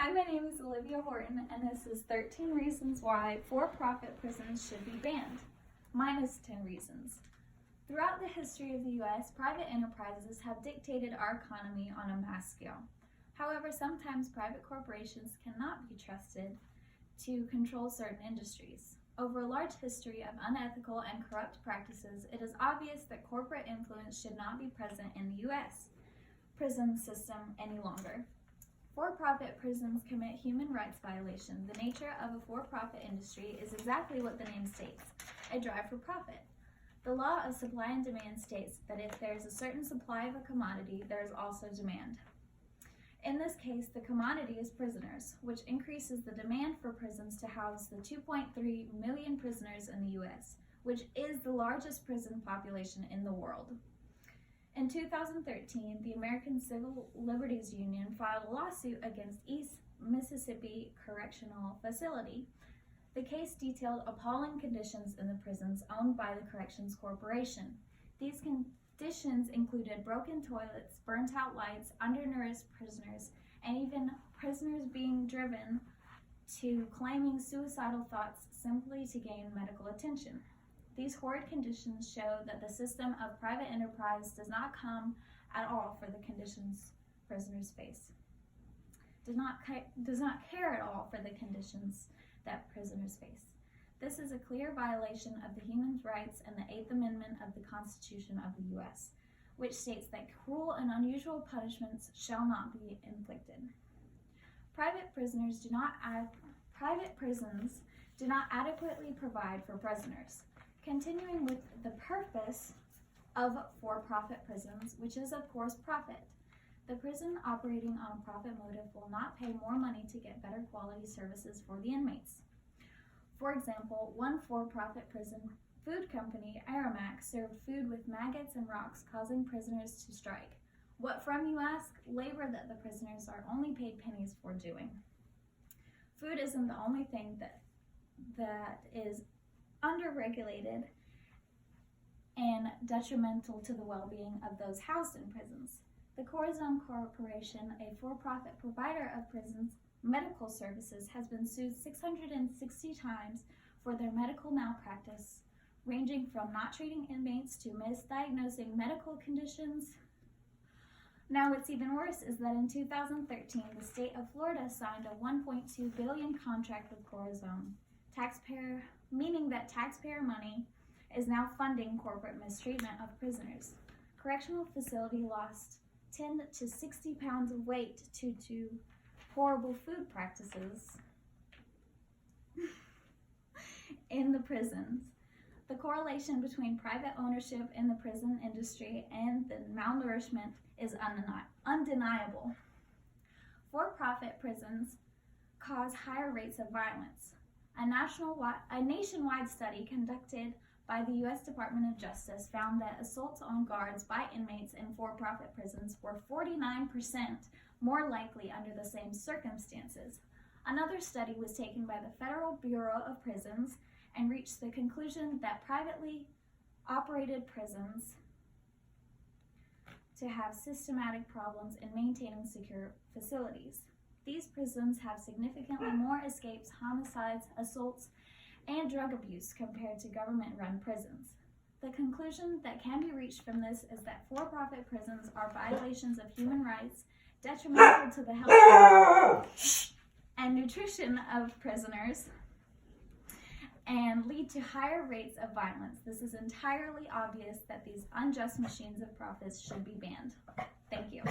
Hi, my name is Olivia Horton, and this is 13 reasons why for-profit prisons should be banned, minus 10 reasons. Throughout the history of the U.S., private enterprises have dictated our economy on a mass scale. However, sometimes private corporations cannot be trusted to control certain industries. Over a large history of unethical and corrupt practices, it is obvious that corporate influence should not be present in the U.S. prison system any longer. For-profit prisons commit human rights violation. The nature of a for-profit industry is exactly what the name states, a drive for profit. The law of supply and demand states that if there is a certain supply of a commodity, there is also demand. In this case, the commodity is prisoners, which increases the demand for prisons to house the 2.3 million prisoners in the U.S., which is the largest prison population in the world. In 2013, the American Civil Liberties Union filed a lawsuit against East Mississippi Correctional Facility. The case detailed appalling conditions in the prisons owned by the Corrections Corporation. These conditions included broken toilets, burnt-out lights, undernourished prisoners, and even prisoners being driven to claiming suicidal thoughts simply to gain medical attention. These horrid conditions show that the system of private enterprise does not come at all for the conditions prisoners face. Does not care at all for the conditions that prisoners face. This is a clear violation of the human rights and the 8th Amendment of the Constitution of the U.S., which states that cruel and unusual punishments shall not be inflicted. Private prisons do not adequately provide for prisoners. Continuing with the purpose of for-profit prisons, which is of course profit. The prison operating on a profit motive will not pay more money to get better quality services for the inmates. For example, one for-profit prison food company, Aramac, served food with maggots and rocks, causing prisoners to strike. What from, you ask? Labor that the prisoners are only paid pennies for doing. Food isn't the only thing that is underregulated and detrimental to the well-being of those housed in prisons. The Corazon Corporation, a for-profit provider of prisons medical services, has been sued 660 times for their medical malpractice, ranging from not treating inmates to misdiagnosing medical conditions. Now, what's even worse is that in 2013, the state of Florida signed a $1.2 billion contract with Corazon, meaning that taxpayer money is now funding corporate mistreatment of prisoners. Correctional facility lost 10 to 60 pounds of weight due to horrible food practices in the prisons. The correlation between private ownership in the prison industry and the malnourishment is undeniable. For-profit prisons cause higher rates of violence. A nationwide study conducted by the U.S. Department of Justice found that assaults on guards by inmates in for-profit prisons were 49% more likely under the same circumstances. Another study was taken by the Federal Bureau of Prisons and reached the conclusion that privately operated prisons to have systematic problems in maintaining secure facilities. These prisons have significantly more escapes, homicides, assaults, and drug abuse compared to government-run prisons. The conclusion that can be reached from this is that for-profit prisons are violations of human rights, detrimental to the health and nutrition of prisoners, and lead to higher rates of violence. This is entirely obvious that these unjust machines of profits should be banned. Thank you.